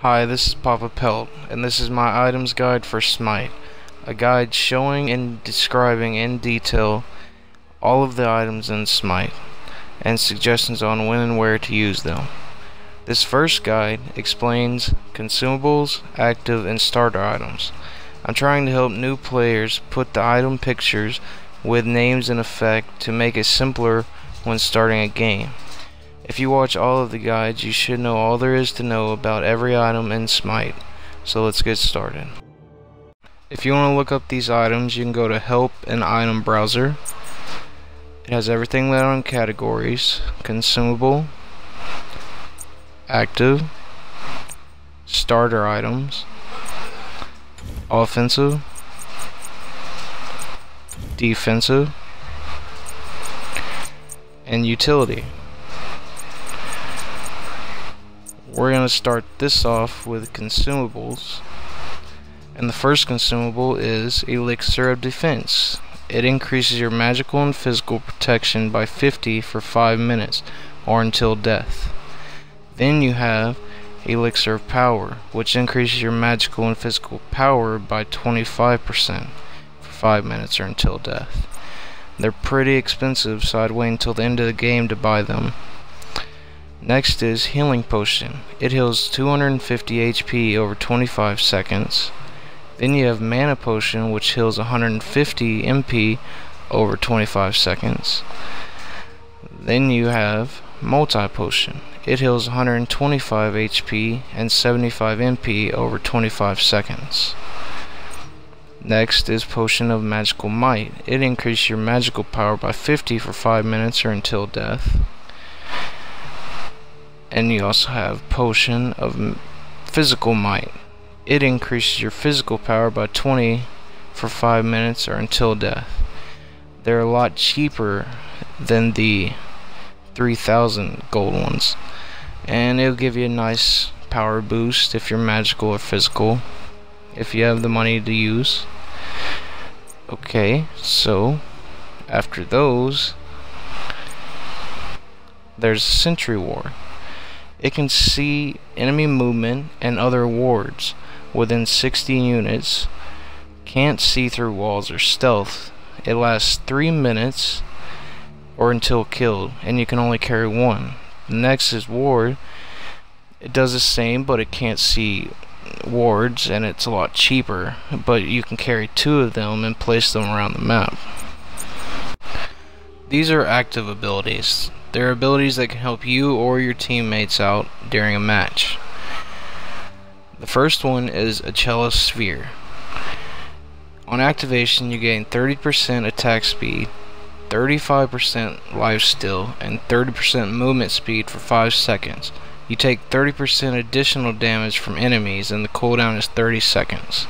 Hi, this is Papa Pelt, and this is my items guide for Smite, a guide showing and describing in detail all of the items in Smite, and suggestions on when and where to use them. This first guide explains consumables, active, and starter items. I'm trying to help new players put the item pictures with names in effect to make it simpler when starting a game. If you watch all of the guides, you should know all there is to know about every item in Smite. So let's get started. If you want to look up these items, you can go to Help and Item Browser. It has everything laid out in categories: consumable, active, starter items, offensive, defensive, and utility. We're going to start this off with consumables, and the first consumable is Elixir of Defense. It increases your magical and physical protection by 50 for 5 minutes or until death. Then you have Elixir of Power, which increases your magical and physical power by 25% for 5 minutes or until death. They're pretty expensive, so I'd wait until the end of the game to buy them. Next is Healing Potion. It heals 250 HP over 25 seconds. Then you have Mana Potion, which heals 150 MP over 25 seconds. Then you have Multi Potion. It heals 125 HP and 75 MP over 25 seconds. Next is Potion of Magical Might. It increases your magical power by 50 for 5 minutes or until death. And you also have Potion of Physical Might. It increases your physical power by 20 for 5 minutes or until death. They're a lot cheaper than the 3,000 gold ones, and it'll give you a nice power boost if you're magical or physical, if you have the money to use. Okay, so after those, there's Sentry Ward. It can see enemy movement and other wards within 60 units, can't see through walls or stealth. It lasts 3 minutes or until killed, and you can only carry one. The next is Ward. It does the same, but it can't see wards, and it's a lot cheaper, but you can carry 2 of them and place them around the map. These are active abilities. They're abilities that can help you or your teammates out during a match. The first one is Achilles Sphere. On activation, you gain 30% attack speed, 35% lifesteal, and 30% movement speed for 5 seconds. You take 30% additional damage from enemies, and the cooldown is 30 seconds.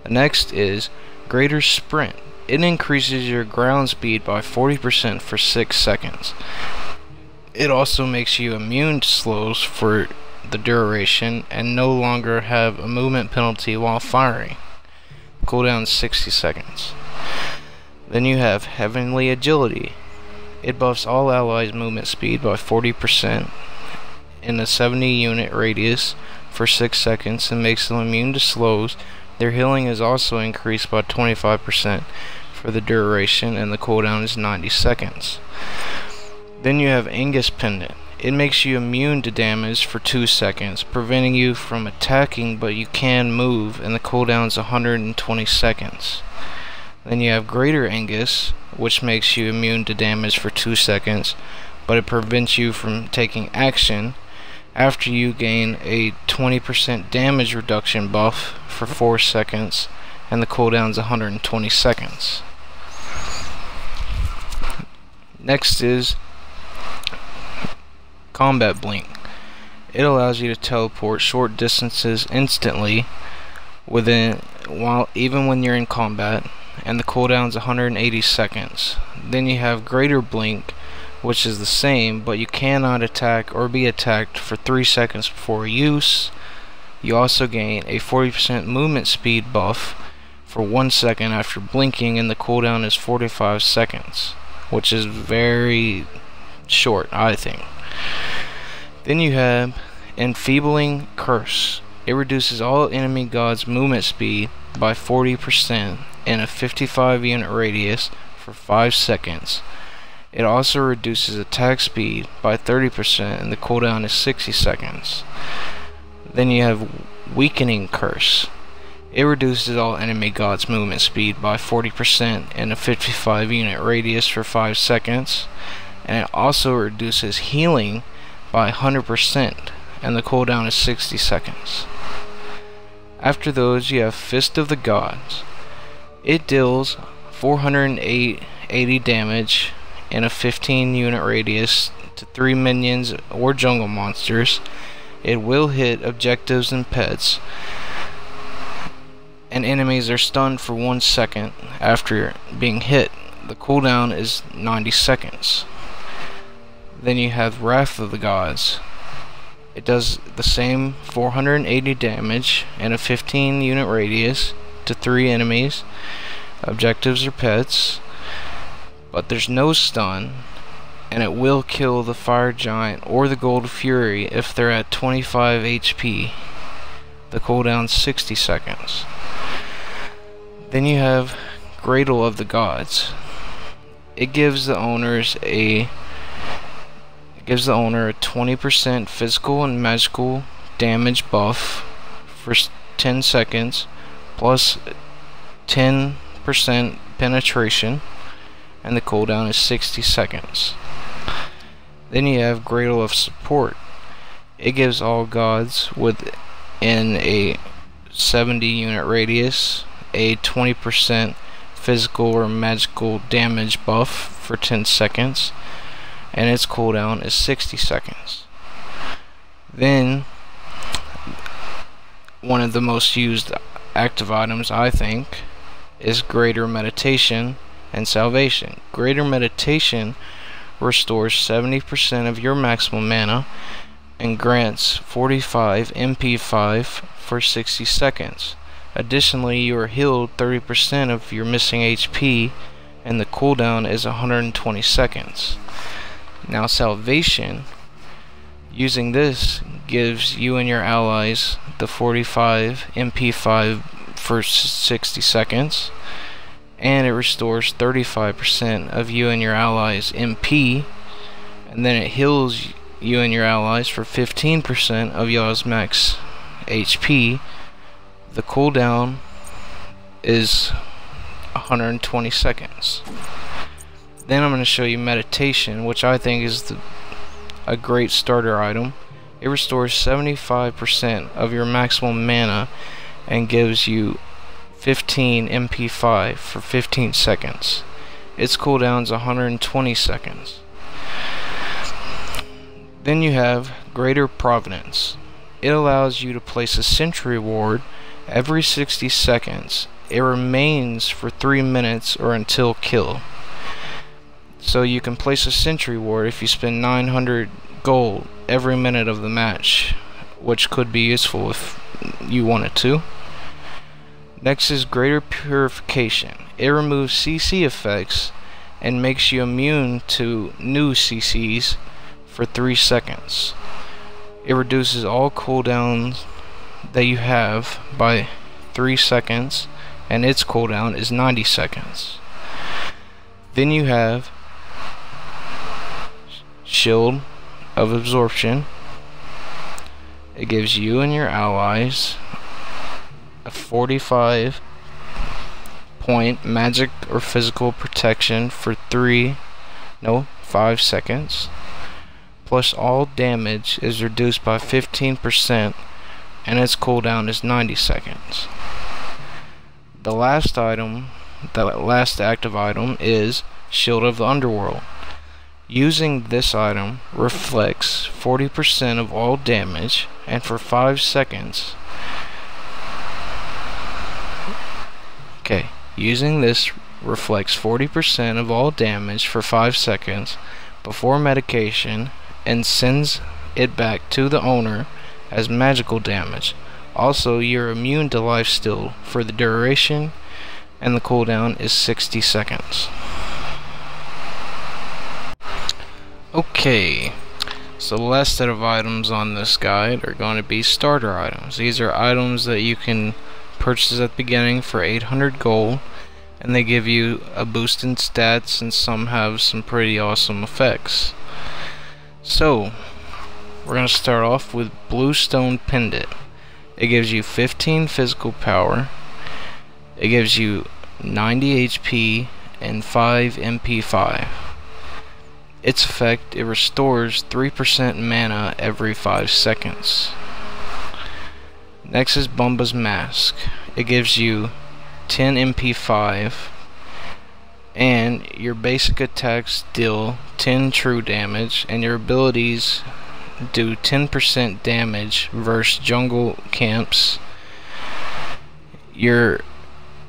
The next is Greater Sprint. It increases your ground speed by 40% for 6 seconds. It also makes you immune to slows for the duration and no longer have a movement penalty while firing. Cooldown is 60 seconds. Then you have Heavenly Agility. It buffs all allies' movement speed by 40% in a 70 unit radius for 6 seconds and makes them immune to slows. Their healing is also increased by 25% for the duration, and the cooldown is 90 seconds. Then you have Angus Pendant. It makes you immune to damage for 2 seconds, preventing you from attacking, but you can move, and the cooldown is 120 seconds. Then you have Greater Angus, which makes you immune to damage for 2 seconds, but it prevents you from taking action after you gain a 20% damage reduction buff for 4 seconds, and the cooldown is 120 seconds. Next is Combat Blink. It allows you to teleport short distances instantly even when you're in combat, and the cooldown is 180 seconds. Then you have Greater Blink, which is the same, but you cannot attack or be attacked for 3 seconds before use. You also gain a 40% movement speed buff for 1 second after blinking, and the cooldown is 45 seconds, which is very short, I think. Then you have Enfeebling Curse. It reduces all enemy gods' movement speed by 40% in a 55 unit radius for 5 seconds. It also reduces attack speed by 30% and the cooldown is 60 seconds. Then you have Weakening Curse. It reduces all enemy gods' movement speed by 40% in a 55 unit radius for 5 seconds. And it also reduces healing by 100% and the cooldown is 60 seconds. After those, you have Fist of the Gods. It deals 480 damage in a 15 unit radius to 3 minions or jungle monsters. It will hit objectives and pets, and enemies are stunned for 1 second after being hit. The cooldown is 90 seconds. Then you have Wrath of the Gods. It does the same 480 damage in a 15 unit radius to 3 enemies, objectives or pets, but there's no stun, and it will kill the Fire Giant or the Gold Fury if they're at 25 HP. The cooldown's 60 seconds. Then you have Cradle of the Gods. It gives the owner a 20% physical and magical damage buff for 10 seconds plus 10% penetration, and the cooldown is 60 seconds. Then you have Cradle of Support. It gives all gods within a 70 unit radius a 20% physical or magical damage buff for 10 seconds, and its cooldown is 60 seconds. Then, one of the most used active items, I think, is Greater Meditation and Salvation. Greater Meditation restores 70% of your maximum mana and grants 45 MP5 for 60 seconds. Additionally, you are healed 30% of your missing HP, and the cooldown is 120 seconds. Now Salvation, using this, gives you and your allies the 45 MP5 for 60 seconds, and it restores 35% of you and your allies MP, and then it heals you and your allies for 15% of y'all's max HP. The cooldown is 120 seconds. Then I'm going to show you Meditation, which I think is a great starter item. It restores 75% of your maximum mana and gives you 15 MP5 for 15 seconds. Its cooldown is 120 seconds. Then you have Greater Providence. It allows you to place a sentry ward every 60 seconds. It remains for 3 minutes or until kill. So you can place a sentry ward if you spend 900 gold every minute of the match, which could be useful if you wanted to. Next is Greater Purification. It removes CC effects and makes you immune to new CCs for 3 seconds. It reduces all cooldowns that you have by 3 seconds, and its cooldown is 90 seconds. Then you have Shield of Absorption. It gives you and your allies a 45 point magic or physical protection for 5 seconds. Plus all damage is reduced by 15%, and its cooldown is 90 seconds. The last active item is Shield of the Underworld. Using this item reflects 40% of all damage, and for 5 seconds. Using this reflects 40% of all damage for 5 seconds before medication and sends it back to the owner as magical damage. Also, you're immune to life steal for the duration, and the cooldown is 60 seconds. Okay, So the last set of items on this guide are going to be starter items. These are items that you can purchase at the beginning for 800 gold, and they give you a boost in stats, and some have some pretty awesome effects. So we're going to start off with Bluestone Pendant. It gives you 15 physical power, it gives you 90 HP and 5 MP5. Its effect, it restores 3% mana every 5 seconds. Next is Bumba's Mask. It gives you 10 MP5 and your basic attacks deal 10 true damage, and your abilities do 10% damage versus jungle camps. You're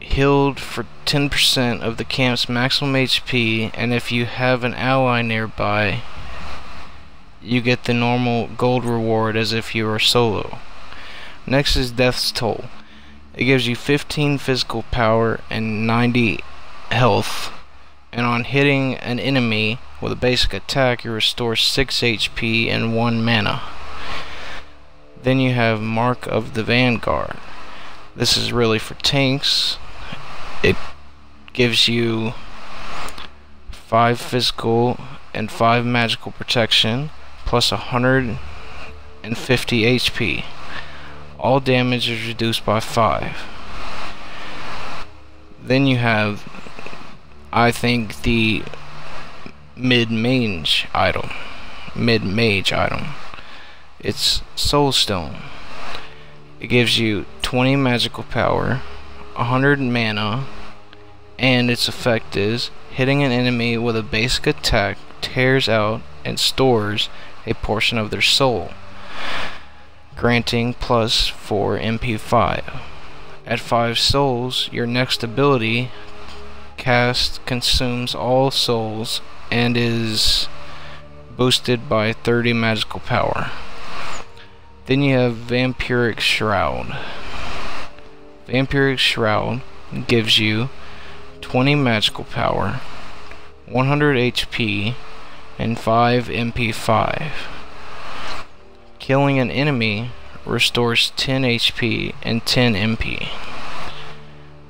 healed for 10% of the camp's maximum HP, and if you have an ally nearby, you get the normal gold reward as if you were solo. Next is Death's Toll. It gives you 15 physical power and 90 health, and on hitting an enemy with a basic attack, you restore 6 HP and 1 mana. Then you have Mark of the Vanguard. This is really for tanks. It gives you 5 physical and 5 magical protection, plus 150 HP. All damage is reduced by 5. Then you have, I think, the mid-mage item. It's Soulstone. It gives you 20 magical power, 100 mana, and its effect is hitting an enemy with a basic attack tears out and stores a portion of their soul, granting plus 4 MP5. At 5 souls, your next ability cast consumes all souls and is boosted by 30 magical power. Then you have Vampiric Shroud. Vampiric Shroud gives you 20 magical power, 100 HP, and 5 MP5. Killing an enemy restores 10 HP and 10 MP.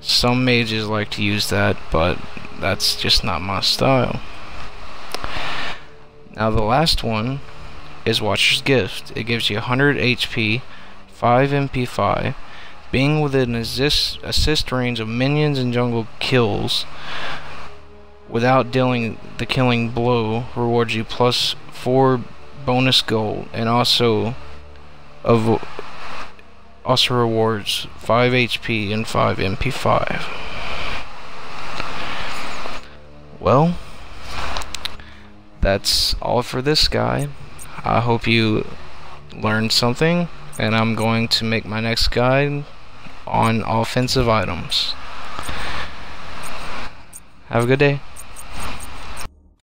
Some mages like to use that, but that's just not my style. Now the last one is Watcher's Gift. It gives you 100 HP, 5 MP5. Being within assist range of minions and jungle kills without dealing the killing blow rewards you plus 4 bonus gold, and also rewards 5 HP and 5 MP5. Well, that's all for this guy. I hope you learned something, and I'm going to make my next guide on offensive items. Have a good day.